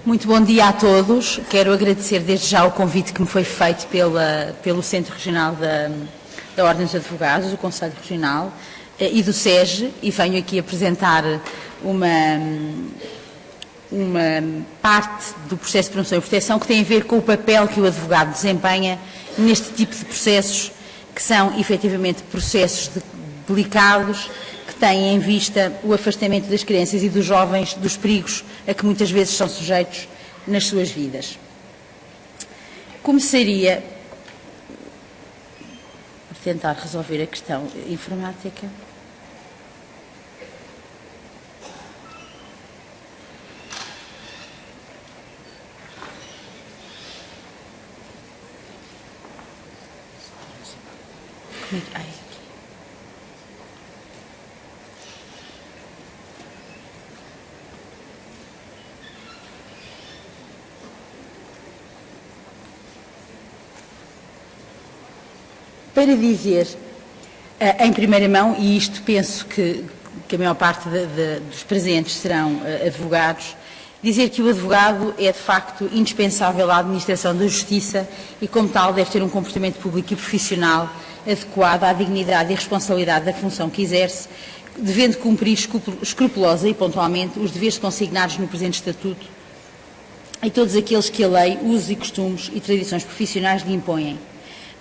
Muito bom dia a todos. Quero agradecer desde já o convite que me foi feito pelo Centro Regional da Ordem dos Advogados, do Conselho Regional e do SEGE, e venho aqui apresentar uma parte do processo de promoção e proteção que tem a ver com o papel que o advogado desempenha neste tipo de processos, que são efetivamente processos delicados, que têm em vista o afastamento das crianças e dos jovens dos perigos a que muitas vezes são sujeitos nas suas vidas. Começaria por tentar resolver a questão informática. Para dizer, em primeira mão, e isto penso que a maior parte dos presentes serão advogados, dizer que o advogado é de facto indispensável à administração da justiça e, como tal, deve ter um comportamento público e profissional adequado à dignidade e responsabilidade da função que exerce, devendo cumprir escrupulosa e pontualmente os deveres consignados no presente Estatuto e todos aqueles que a lei, usos e costumes e tradições profissionais lhe impõem.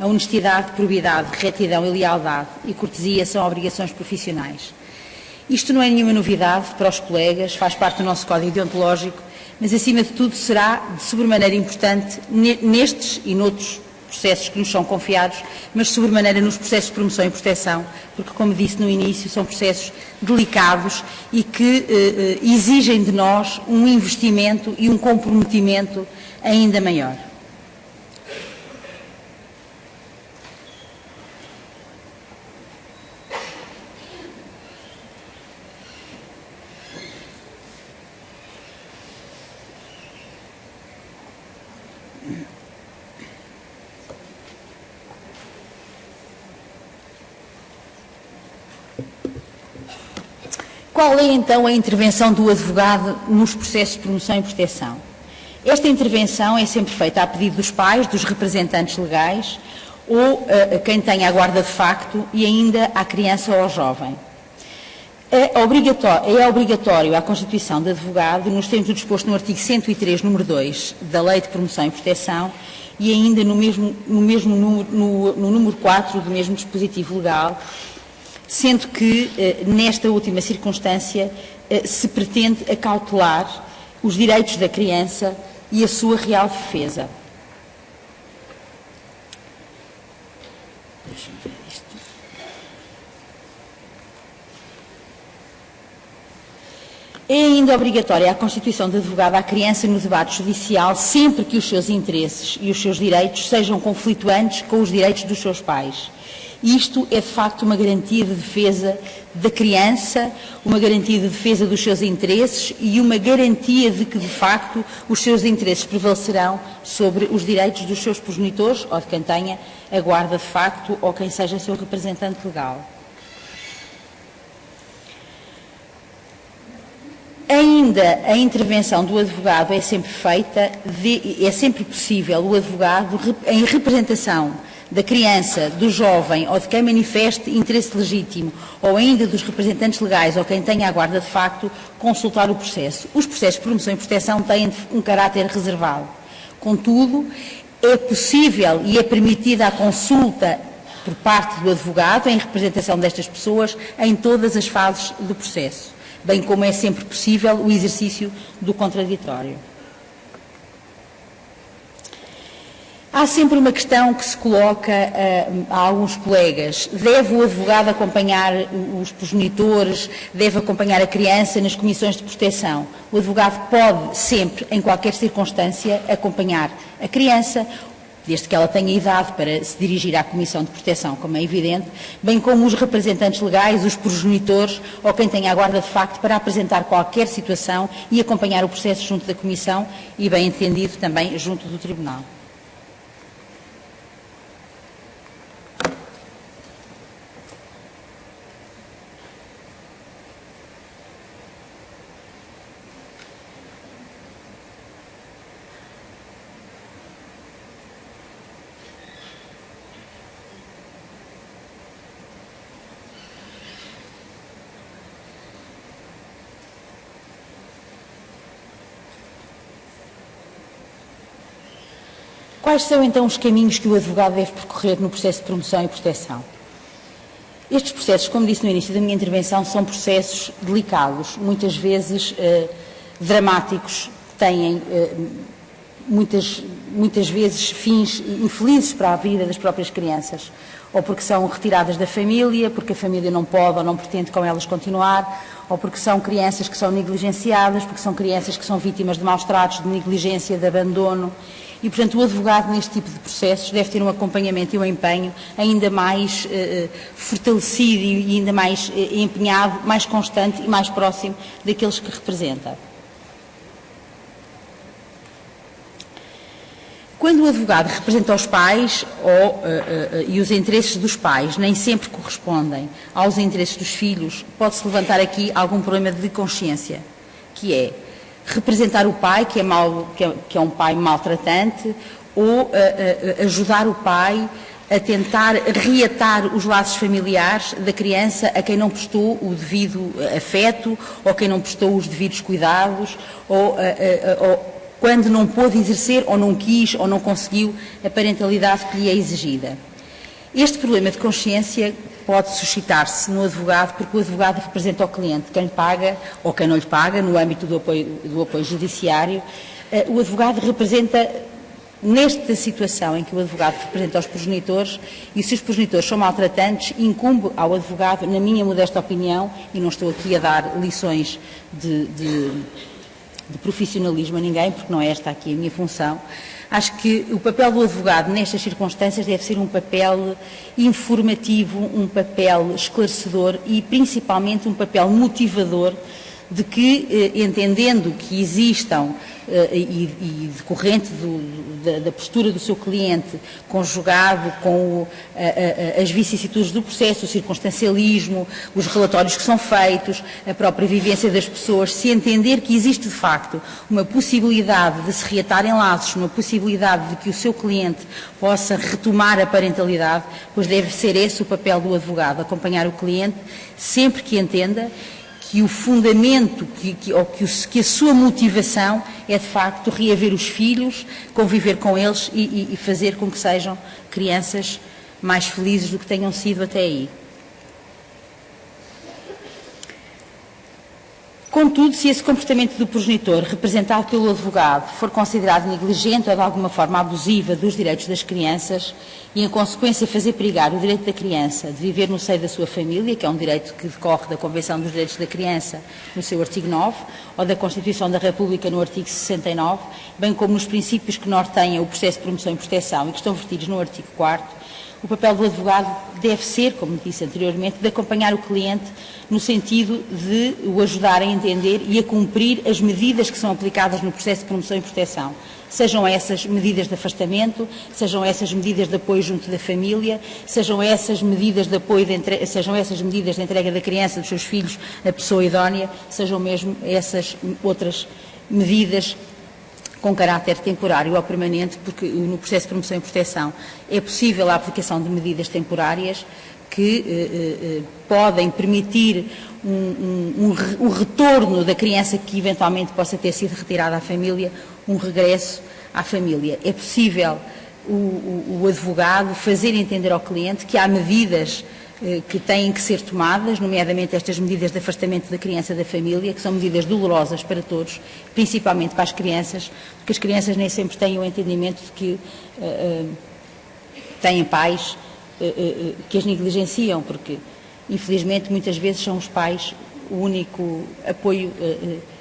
A honestidade, probidade, retidão e lealdade e cortesia são obrigações profissionais. Isto não é nenhuma novidade para os colegas, faz parte do nosso código deontológico, mas acima de tudo será de sobremaneira importante nestes e noutros processos que nos são confiados, mas de sobremaneira nos processos de promoção e proteção, porque, como disse no início, são processos delicados e que exigem de nós um investimento e um comprometimento ainda maior. Qual é, então, a intervenção do advogado nos processos de promoção e proteção? Esta intervenção é sempre feita a pedido dos pais, dos representantes legais ou a quem tenha a guarda de facto e ainda à criança ou ao jovem. É obrigatório a constituição de advogado nos termos do disposto no artigo 103, número 2 da Lei de Promoção e Proteção e ainda no número 4 do mesmo dispositivo legal, sendo que, nesta última circunstância, se pretende acautelar os direitos da criança e a sua real defesa. Deixa-me ver isto. É ainda obrigatória a constituição de advogado à criança no debate judicial sempre que os seus interesses e os seus direitos sejam conflituantes com os direitos dos seus pais. Isto é, de facto, uma garantia de defesa da criança, uma garantia de defesa dos seus interesses e uma garantia de que, de facto, os seus interesses prevalecerão sobre os direitos dos seus progenitores ou de quem tenha a guarda de facto ou quem seja seu representante legal. Ainda a intervenção do advogado é sempre feita, é sempre possível o advogado, em representação da criança, do jovem ou de quem manifeste interesse legítimo ou ainda dos representantes legais ou quem tenha a guarda de facto, consultar o processo. Os processos de promoção e proteção têm um caráter reservado. Contudo, é possível e é permitida a consulta por parte do advogado em representação destas pessoas em todas as fases do processo, bem como é sempre possível o exercício do contraditório. Há sempre uma questão que se coloca a alguns colegas. Deve o advogado acompanhar os progenitores, deve acompanhar a criança nas comissões de proteção? O advogado pode sempre, em qualquer circunstância, acompanhar a criança, desde que ela tenha idade para se dirigir à Comissão de Proteção, como é evidente, bem como os representantes legais, os progenitores ou quem tenha a guarda de facto para apresentar qualquer situação e acompanhar o processo junto da Comissão e, bem entendido, também junto do Tribunal. Quais são então os caminhos que o advogado deve percorrer no processo de promoção e proteção? Estes processos, como disse no início da minha intervenção, são processos delicados, muitas vezes dramáticos, têm muitas vezes fins infelizes para a vida das próprias crianças, ou porque são retiradas da família, porque a família não pode ou não pretende com elas continuar, ou porque são crianças que são negligenciadas, porque são crianças que são vítimas de maus tratos, de negligência, de abandono. E, portanto, o advogado, neste tipo de processos, deve ter um acompanhamento e um empenho ainda mais fortalecido e ainda mais empenhado, mais constante e mais próximo daqueles que representa. Quando o advogado representa os pais e os interesses dos pais nem sempre correspondem aos interesses dos filhos, pode-se levantar aqui algum problema de consciência, que é representar o pai, que é um pai maltratante, ou ajudar o pai a tentar reatar os laços familiares da criança a quem não prestou o devido afeto, ou a quem não prestou os devidos cuidados, ou quando não pôde exercer, ou não quis, ou não conseguiu a parentalidade que lhe é exigida. Este problema de consciência pode suscitar-se no advogado, porque o advogado representa o cliente, quem lhe paga ou quem não lhe paga, no âmbito do apoio judiciário. O advogado representa, nesta situação em que o advogado representa os progenitores, e se os progenitores são maltratantes, incumbe ao advogado, na minha modesta opinião, e não estou aqui a dar lições de profissionalismo a ninguém, porque não é esta aqui a minha função. Acho que o papel do advogado nestas circunstâncias deve ser um papel informativo, um papel esclarecedor e principalmente um papel motivador de que, entendendo que existam e decorrente da postura do seu cliente, conjugado com as vicissitudes do processo, o circunstancialismo, os relatórios que são feitos, a própria vivência das pessoas, se entender que existe de facto uma possibilidade de se reatarem laços, uma possibilidade de que o seu cliente possa retomar a parentalidade, pois deve ser esse o papel do advogado, acompanhar o cliente sempre que entenda que o fundamento, que a sua motivação é de facto reaver os filhos, conviver com eles e fazer com que sejam crianças mais felizes do que tenham sido até aí. Contudo, se esse comportamento do progenitor, representado pelo advogado, for considerado negligente ou de alguma forma abusiva dos direitos das crianças e, em consequência, fazer perigar o direito da criança de viver no seio da sua família, que é um direito que decorre da Convenção dos Direitos da Criança, no seu artigo 9, ou da Constituição da República, no artigo 69, bem como nos princípios que norteiam o processo de promoção e proteção e que estão vertidos no artigo 4º, o papel do advogado deve ser, como disse anteriormente, de acompanhar o cliente no sentido de o ajudar a entender e a cumprir as medidas que são aplicadas no processo de promoção e proteção. Sejam essas medidas de afastamento, sejam essas medidas de apoio junto da família, sejam essas medidas de apoio, sejam essas medidas de entrega da criança, dos seus filhos, à pessoa idónea, sejam mesmo essas outras medidas com caráter temporário ou permanente, porque no processo de promoção e proteção é possível a aplicação de medidas temporárias que podem permitir um retorno da criança que eventualmente possa ter sido retirada à família, um regresso à família. É possível o advogado fazer entender ao cliente que há medidas que têm que ser tomadas, nomeadamente estas medidas de afastamento da criança da família, que são medidas dolorosas para todos, principalmente para as crianças, porque as crianças nem sempre têm o entendimento de que têm pais que as negligenciam, porque, infelizmente, muitas vezes são os pais o único apoio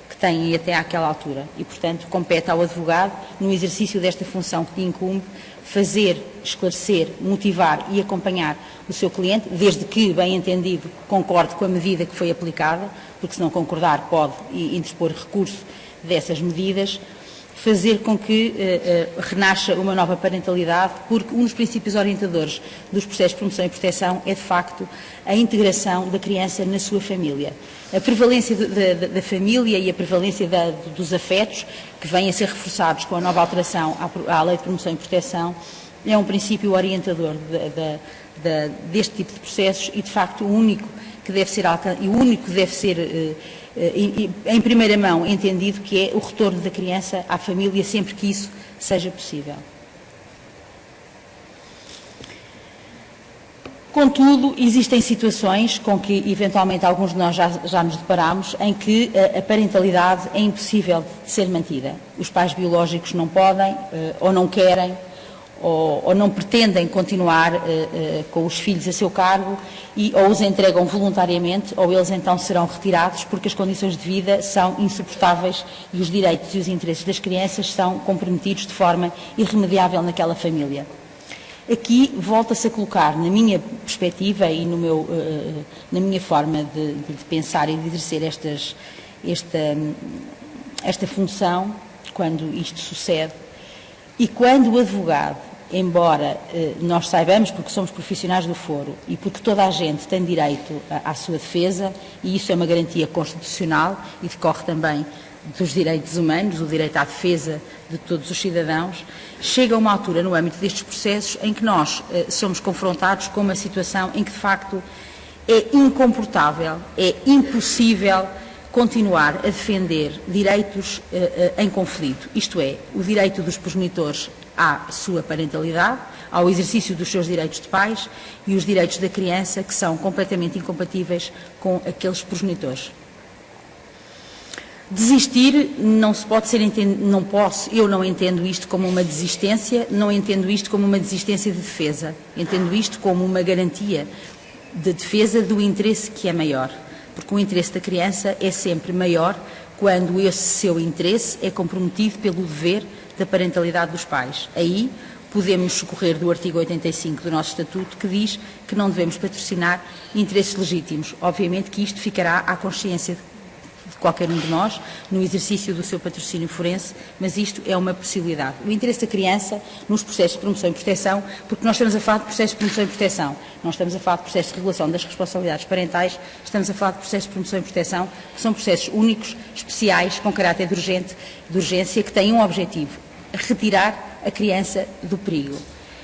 que têm até àquela altura. E, portanto, compete ao advogado, no exercício desta função que lhe incumbe, fazer, esclarecer, motivar e acompanhar o seu cliente, desde que, bem entendido, concorde com a medida que foi aplicada, porque se não concordar pode interpor recurso dessas medidas, fazer com que renasça uma nova parentalidade, porque um dos princípios orientadores dos processos de promoção e proteção é, de facto, a integração da criança na sua família. A prevalência da família e a prevalência dos afetos, que vêm a ser reforçados com a nova alteração à Lei de Promoção e Proteção, é um princípio orientador deste tipo de processos e, de facto, o único que deve ser em primeira mão entendido, que é o retorno da criança à família sempre que isso seja possível. Contudo, existem situações com que, eventualmente, alguns de nós já nos deparamos, em que a parentalidade é impossível de ser mantida. Os pais biológicos não podem, ou não querem, ou não pretendem continuar com os filhos a seu cargo, ou os entregam voluntariamente, ou eles então serão retirados porque as condições de vida são insuportáveis e os direitos e os interesses das crianças são comprometidos de forma irremediável naquela família. Aqui volta-se a colocar, na minha perspectiva e na minha forma de pensar e de exercer esta função, quando isto sucede, e quando o advogado, embora nós saibamos, porque somos profissionais do foro e porque toda a gente tem direito à sua defesa, e isso é uma garantia constitucional e decorre também dos direitos humanos, o direito à defesa de todos os cidadãos, chega a uma altura no âmbito destes processos em que nós somos confrontados com uma situação em que, de facto, é incomportável, é impossível continuar a defender direitos em conflito, isto é, o direito dos progenitores à sua parentalidade, ao exercício dos seus direitos de pais e os direitos da criança, que são completamente incompatíveis com aqueles progenitores. Desistir não se pode ser, não posso, eu não entendo isto como uma desistência, não entendo isto como uma desistência de defesa, entendo isto como uma garantia de defesa do interesse que é maior, porque o interesse da criança é sempre maior quando esse seu interesse é comprometido pelo dever da parentalidade dos pais. Aí podemos socorrer do artigo 85 do nosso Estatuto, que diz que não devemos patrocinar interesses legítimos. Obviamente que isto ficará à consciência de qualquer um de nós, no exercício do seu patrocínio forense, mas isto é uma possibilidade. O interesse da criança nos processos de promoção e proteção, porque nós estamos a falar de processos de promoção e proteção, não estamos a falar de processos de regulação das responsabilidades parentais, estamos a falar de processos de promoção e proteção, que são processos únicos, especiais, com caráter de urgência, que têm um objetivo: retirar a criança do perigo.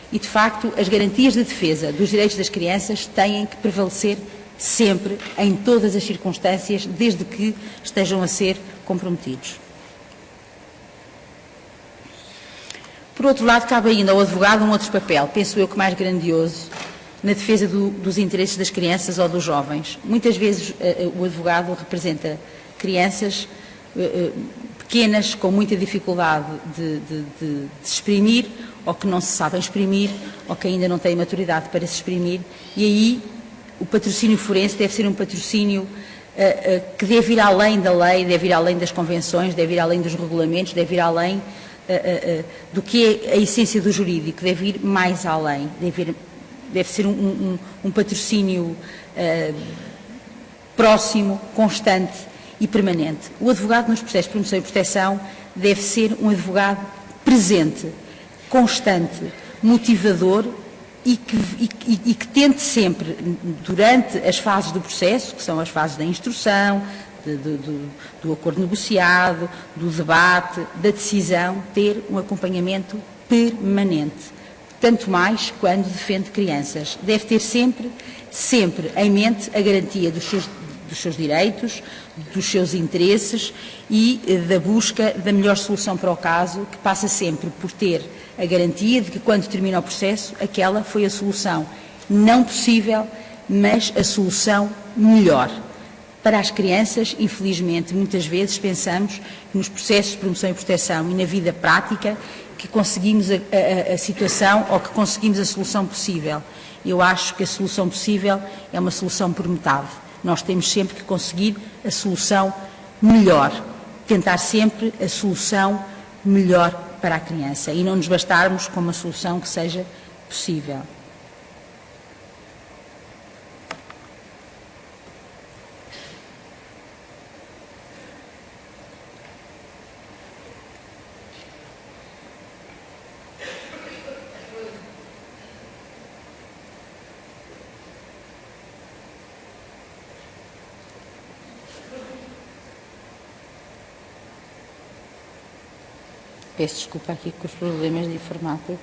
E, de facto, as garantias de defesa dos direitos das crianças têm que prevalecer sempre, em todas as circunstâncias, desde que estejam a ser comprometidos. Por outro lado, cabe ainda ao advogado um outro papel, penso eu que mais grandioso, na defesa dos interesses das crianças ou dos jovens. Muitas vezes o advogado representa crianças pequenas, com muita dificuldade de se exprimir, ou que não se sabem exprimir, ou que ainda não têm maturidade para se exprimir, e aí o patrocínio forense deve ser um patrocínio que deve ir além da lei, deve ir além das convenções, deve ir além dos regulamentos, deve ir além do que é a essência do jurídico, deve ir mais além, deve ser um patrocínio próximo, constante e permanente. O advogado nos processos de promoção e proteção deve ser um advogado presente, constante, motivador e que tente sempre, durante as fases do processo, que são as fases da instrução, do acordo negociado, do debate, da decisão, ter um acompanhamento permanente. Tanto mais quando defende crianças. Deve ter sempre em mente a garantia dos seus direitos, dos seus interesses e da busca da melhor solução para o caso, que passa sempre por ter a garantia de que, quando termina o processo, aquela foi a solução não possível, mas a solução melhor. Para as crianças, infelizmente, muitas vezes pensamos nos processos de promoção e proteção e na vida prática que conseguimos a situação ou que conseguimos a solução possível. Eu acho que a solução possível é uma solução por metade. Nós temos sempre que conseguir a solução melhor, tentar sempre a solução melhor para a criança e não nos bastarmos com uma solução que seja possível. Peço desculpa aqui com os problemas de informática.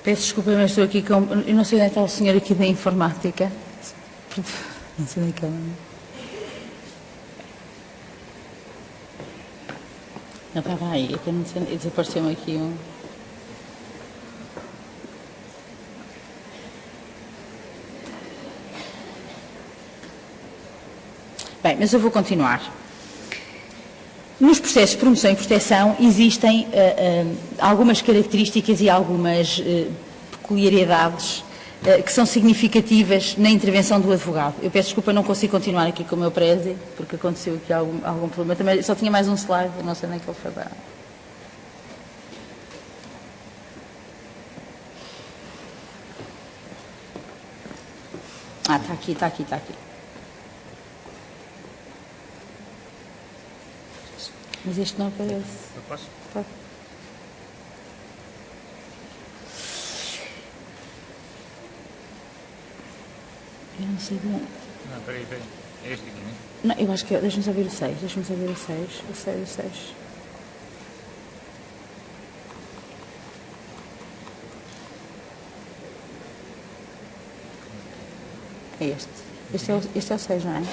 Peço desculpa, mas estou aqui com... Eu não sei onde está o senhor aqui da informática. Não sei onde é que ela... Não, estava aí. É que eu não sei... Desapareceu-me aqui um... Bem, mas eu vou continuar. Nos processos de promoção e proteção existem algumas características e algumas peculiaridades que são significativas na intervenção do advogado. Eu peço desculpa, não consigo continuar aqui com o meu prezi, porque aconteceu aqui algum problema. Também só tinha mais um slide, não sei nem que ele foi dar. Ah, está aqui, está aqui, está aqui. Mas este não aparece. Eu posso? Pode. Eu não sei de onde. Não, peraí. É este aqui, não é? Não, eu acho que... Deixa-me só ver o 6. Deixa-me só ver o 6. O 6. É este. Este é o 6, não é?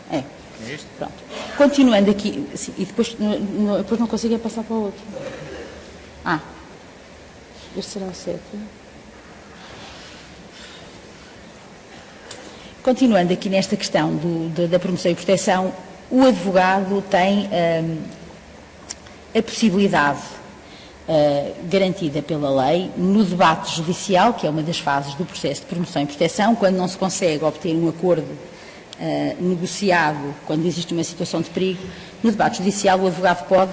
É. É este? Pronto. Continuando aqui, e depois não consigo passar para o outro. Ah, este será o 7. Continuando aqui nesta questão da promoção e proteção, o advogado tem a possibilidade garantida pela lei no debate judicial, que é uma das fases do processo de promoção e proteção, quando não se consegue obter um acordo negociado, quando existe uma situação de perigo. No debate judicial o advogado pode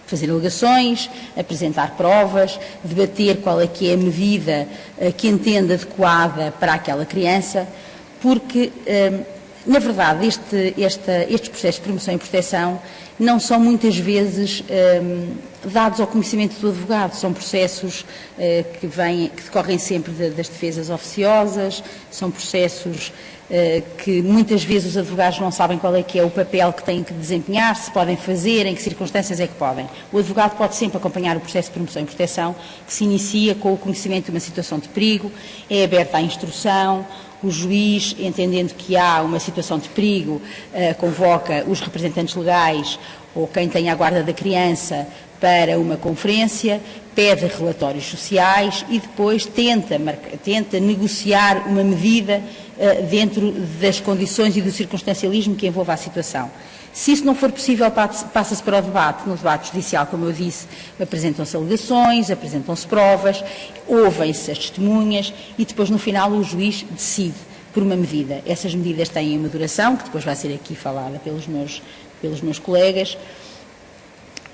fazer alegações, apresentar provas, debater qual é que é a medida que entende adequada para aquela criança, porque, na verdade, estes processos de promoção e proteção não são muitas vezes dados ao conhecimento do advogado, são processos que decorrem sempre das defesas oficiosas, são processos que muitas vezes os advogados não sabem qual é que é o papel que têm que desempenhar, se podem fazer, em que circunstâncias é que podem. O advogado pode sempre acompanhar o processo de promoção e proteção, que se inicia com o conhecimento de uma situação de perigo, é aberta à instrução, o juiz, entendendo que há uma situação de perigo, convoca os representantes legais ou quem tem a guarda da criança para uma conferência, pede relatórios sociais e depois tenta negociar uma medida dentro das condições e do circunstancialismo que envolve a situação. Se isso não for possível, passa-se para o debate. No debate judicial, como eu disse, apresentam-se alegações, apresentam-se provas, ouvem-se as testemunhas e depois, no final, o juiz decide por uma medida. Essas medidas têm uma duração, que depois vai ser aqui falada pelos meus colegas,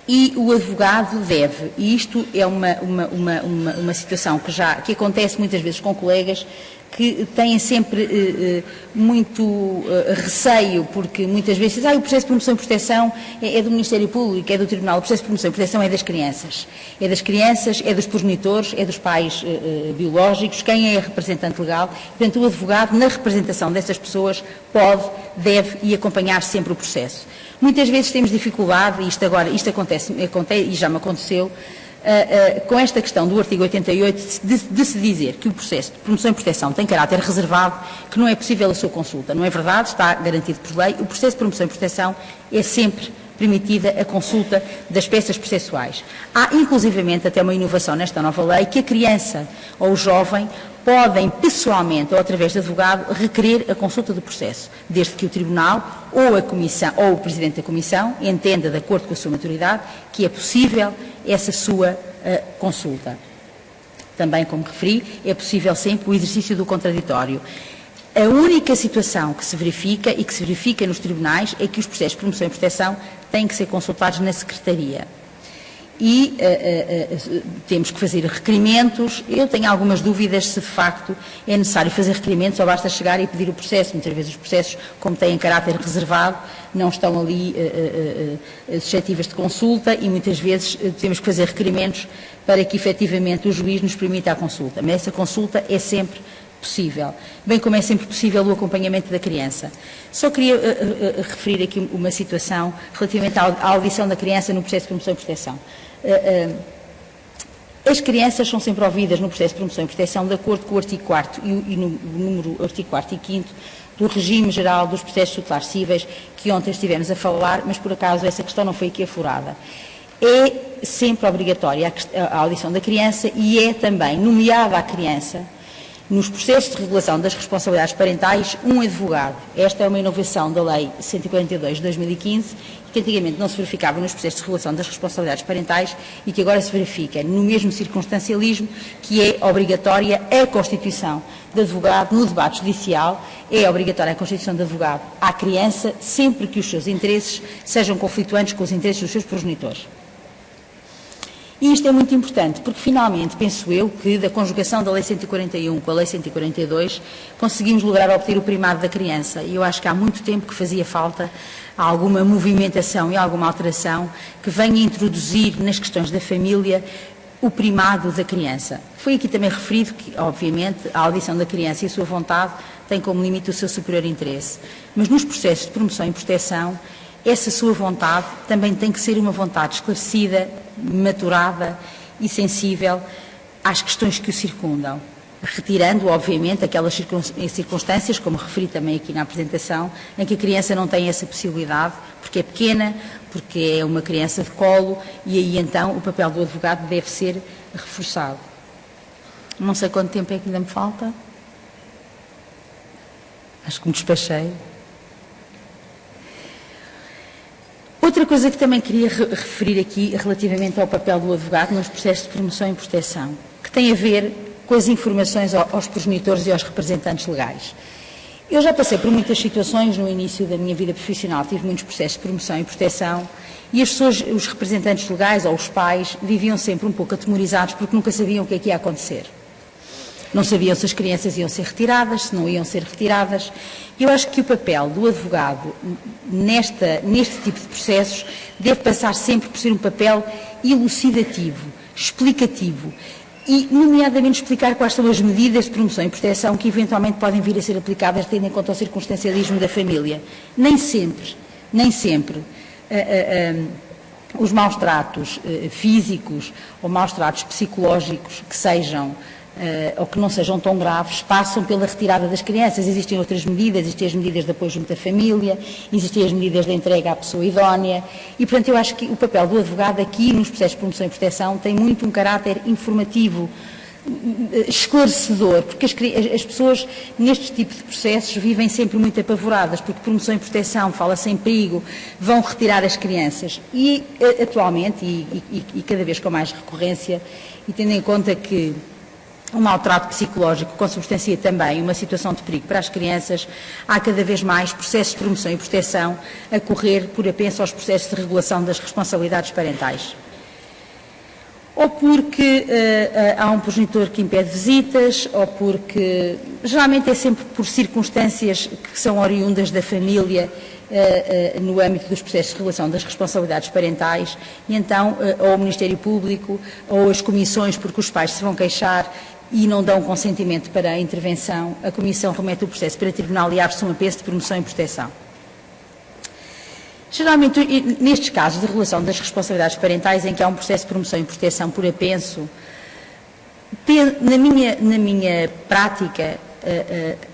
e o advogado deve, e isto é uma situação que acontece muitas vezes com colegas que têm sempre muito receio, porque muitas vezes dizem, o processo de promoção e proteção é do Ministério Público, é do Tribunal, o processo de promoção e proteção é das crianças. É das crianças, é dos progenitores, é dos pais biológicos, quem é a representante legal. Portanto, o advogado, na representação dessas pessoas, pode, deve e acompanhar sempre o processo. Muitas vezes temos dificuldade, e isto acontece e já me aconteceu, com esta questão do artigo 88 de se dizer que o processo de promoção e proteção tem caráter reservado, que não é possível a sua consulta. Não é verdade, está garantido por lei. O processo de promoção e proteção é sempre permitida a consulta das peças processuais. Há, inclusivamente, até uma inovação nesta nova lei, que a criança ou o jovem podem, pessoalmente ou através de advogado, requerer a consulta do processo, desde que o Tribunal ou a Comissão ou o Presidente da Comissão entenda, de acordo com a sua maturidade, que é possível essa sua consulta. Também, como referi, é possível sempre o exercício do contraditório. A única situação que se verifica e que se verifica nos tribunais é que os processos de promoção e proteção têm que ser consultados na Secretaria. E temos que fazer requerimentos. Eu tenho algumas dúvidas se de facto é necessário fazer requerimentos ou basta chegar e pedir o processo. Muitas vezes os processos, como têm caráter reservado, não estão ali suscetíveis de consulta e muitas vezes temos que fazer requerimentos para que efetivamente o juiz nos permita a consulta. Mas essa consulta é sempre possível, bem como é sempre possível o acompanhamento da criança. Só queria referir aqui uma situação relativamente à audição da criança no processo de promoção e proteção. As crianças são sempre ouvidas no processo de promoção e proteção de acordo com o artigo 4º e no número artigo 4º e 5º do regime geral dos processos tutelares cíveis, que ontem estivemos a falar, mas por acaso essa questão não foi aqui aflorada. É sempre obrigatória a audição da criança e é também nomeada a criança nos processos de regulação das responsabilidades parentais um advogado. Esta é uma inovação da Lei 142 de 2015, que antigamente não se verificava nos processos de regulação das responsabilidades parentais e que agora se verifica no mesmo circunstancialismo, que é obrigatória a constituição de advogado no debate judicial, é obrigatória a constituição de advogado à criança, sempre que os seus interesses sejam conflituantes com os interesses dos seus progenitores. E isto é muito importante, porque finalmente, penso eu, que da conjugação da Lei 141 com a Lei 142, conseguimos lograr obter o primado da criança. E eu acho que há muito tempo que fazia falta alguma movimentação e alguma alteração que venha introduzir nas questões da família o primado da criança. Foi aqui também referido que, obviamente, a audição da criança e a sua vontade têm como limite o seu superior interesse. Mas nos processos de promoção e proteção, essa sua vontade também tem que ser uma vontade esclarecida, maturada e sensível às questões que o circundam, retirando, obviamente, aquelas circunstâncias, como referi também aqui na apresentação, em que a criança não tem essa possibilidade, porque é pequena, porque é uma criança de colo, e aí então o papel do advogado deve ser reforçado. Não sei quanto tempo é que ainda me falta. Acho que me despachei. Outra coisa que também queria referir aqui relativamente ao papel do advogado nos processos de promoção e proteção, que tem a ver com as informações aos progenitores e aos representantes legais. Eu já passei por muitas situações no início da minha vida profissional, tive muitos processos de promoção e proteção e as pessoas, os representantes legais ou os pais, viviam sempre um pouco atemorizados porque nunca sabiam o que é que ia acontecer. Não sabiam se as crianças iam ser retiradas, se não iam ser retiradas. Eu acho que o papel do advogado neste tipo de processos deve passar sempre por ser um papel elucidativo, explicativo e, nomeadamente, explicar quais são as medidas de promoção e proteção que eventualmente podem vir a ser aplicadas tendo em conta o circunstancialismo da família. Nem sempre os maus tratos físicos ou maus tratos psicológicos que sejam ou que não sejam tão graves, passam pela retirada das crianças. Existem outras medidas, existem as medidas de apoio junto à família, existem as medidas de entrega à pessoa idónea e, portanto, eu acho que o papel do advogado aqui nos processos de promoção e proteção tem muito um caráter informativo, esclarecedor, porque as pessoas nestes tipos de processos vivem sempre muito apavoradas, porque promoção e proteção fala-se em perigo, vão retirar as crianças e atualmente, e cada vez com mais recorrência, e tendo em conta que o maltrato psicológico consubstancia também uma situação de perigo para as crianças, há cada vez mais processos de promoção e proteção a correr por apenso aos processos de regulação das responsabilidades parentais. Ou porque há um progenitor que impede visitas, ou porque, geralmente é sempre por circunstâncias que são oriundas da família no âmbito dos processos de regulação das responsabilidades parentais, e então ou o Ministério Público, ou as comissões, porque os pais se vão queixar e não dão consentimento para a intervenção, a Comissão remete o processo para tribunal e abre-se um apenso de promoção e proteção. Geralmente, nestes casos de regulação das responsabilidades parentais, em que há um processo de promoção e proteção por apenso, na minha prática,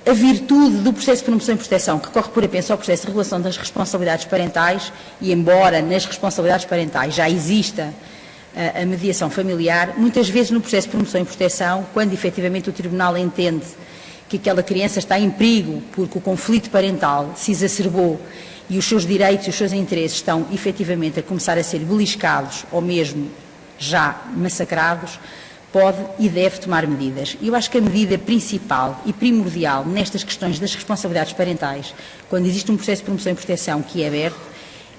a virtude do processo de promoção e proteção que corre por apenso ao processo de regulação das responsabilidades parentais, e embora nas responsabilidades parentais já exista a mediação familiar, muitas vezes no processo de promoção e proteção, quando efetivamente o Tribunal entende que aquela criança está em perigo porque o conflito parental se exacerbou e os seus direitos e os seus interesses estão efetivamente a começar a ser beliscados ou mesmo já massacrados, pode e deve tomar medidas. E eu acho que a medida principal e primordial nestas questões das responsabilidades parentais, quando existe um processo de promoção e proteção que é aberto,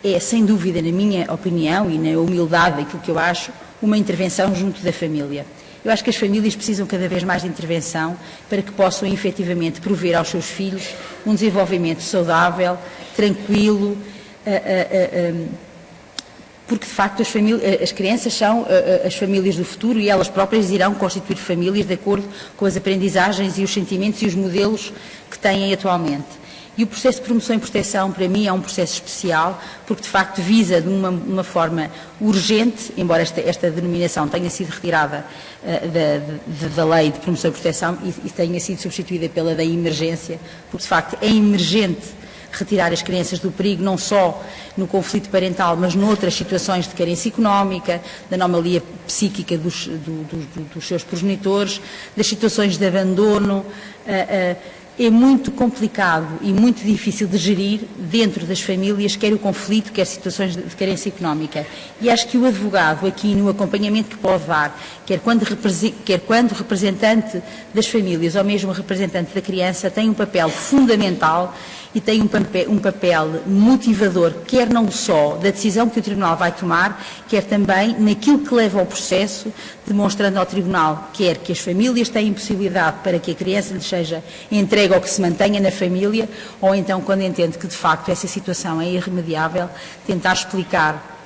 é, sem dúvida, na minha opinião e na humildade daquilo que eu acho, uma intervenção junto da família. Eu acho que as famílias precisam cada vez mais de intervenção para que possam efetivamente prover aos seus filhos um desenvolvimento saudável, tranquilo, porque de facto as crianças são as famílias do futuro e elas próprias irão constituir famílias de acordo com as aprendizagens e os sentimentos e os modelos que têm atualmente. E o processo de promoção e proteção, para mim, é um processo especial, porque de facto visa de uma forma urgente, embora esta denominação tenha sido retirada da lei de promoção e proteção e tenha sido substituída pela da emergência, porque de facto é emergente retirar as crianças do perigo, não só no conflito parental, mas noutras situações de carência económica, da anomalia psíquica dos seus progenitores, das situações de abandono. É muito complicado e muito difícil de gerir dentro das famílias, quer o conflito, quer situações de carência económica. E acho que o advogado, aqui no acompanhamento que pode dar, quer quando representante das famílias ou mesmo representante da criança, tem um papel fundamental e tem um papel motivador, quer não só da decisão que o Tribunal vai tomar, quer também naquilo que leva ao processo, demonstrando ao Tribunal, quer que as famílias têm possibilidade para que a criança lhes seja entregue ou que se mantenha na família, ou então, quando entende que de facto essa situação é irremediável, tentar explicar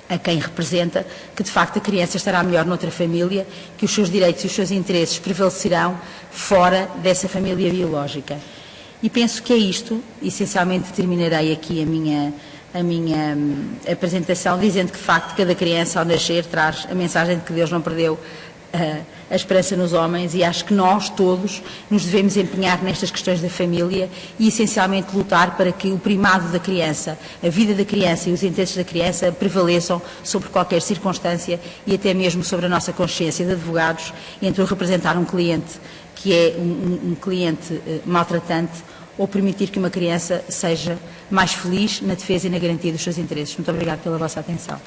a quem representa que de facto a criança estará melhor noutra família, que os seus direitos e os seus interesses prevalecerão fora dessa família biológica. E penso que é isto, essencialmente terminarei aqui a minha apresentação dizendo que de facto cada criança ao nascer traz a mensagem de que Deus não perdeu a esperança nos homens, e acho que nós todos nos devemos empenhar nestas questões da família e essencialmente lutar para que o primado da criança, a vida da criança e os interesses da criança prevaleçam sobre qualquer circunstância e até mesmo sobre a nossa consciência de advogados, entre o representar um cliente que é um cliente maltratante ou permitir que uma criança seja mais feliz na defesa e na garantia dos seus interesses. Muito obrigada pela vossa atenção.